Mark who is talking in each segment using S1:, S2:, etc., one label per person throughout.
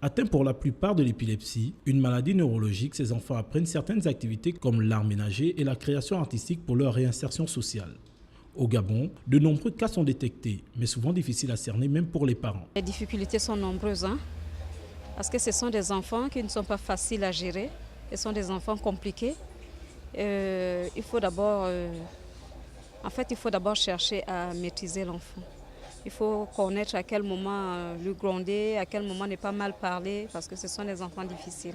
S1: Atteints pour la plupart de l'épilepsie, une maladie neurologique, ces enfants apprennent certaines activités comme l'art ménager et la création artistique pour leur réinsertion sociale. Au Gabon, de nombreux cas sont détectés, mais souvent difficiles à cerner même pour les parents.
S2: Les difficultés sont nombreuses, parce que ce sont des enfants qui ne sont pas faciles à gérer, ce sont des enfants compliqués. Il faut d'abord chercher à maîtriser l'enfant. Il faut connaître à quel moment lui gronder, à quel moment ne pas mal parler, parce que ce sont des enfants difficiles.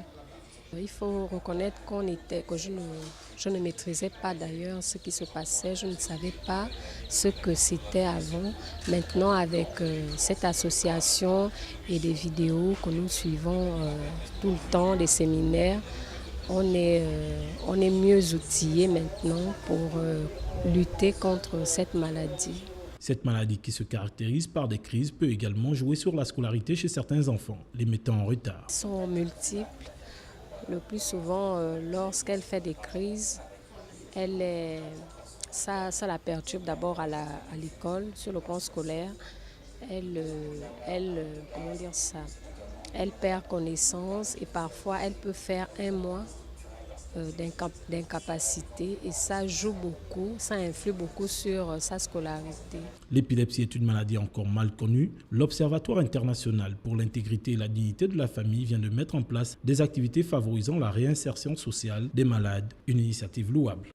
S3: Il faut reconnaître que je ne maîtrisais pas d'ailleurs ce qui se passait, je ne savais pas ce que c'était avant. Maintenant, avec cette association et des vidéos que nous suivons tout le temps, des séminaires, on est mieux outillés maintenant pour lutter contre cette maladie.
S1: Cette maladie qui se caractérise par des crises peut également jouer sur la scolarité chez certains enfants, les mettant en retard.
S3: Ils sont multiples. Le plus souvent, lorsqu'elle fait des crises, ça la perturbe d'abord à l'école, sur le plan scolaire. Elle perd connaissance et parfois elle peut faire 1 mois d'incapacité et ça joue beaucoup, ça influe beaucoup sur sa scolarité.
S1: L'épilepsie est une maladie encore mal connue. L'Observatoire international pour l'intégrité et la dignité de la famille vient de mettre en place des activités favorisant la réinsertion sociale des malades, une initiative louable.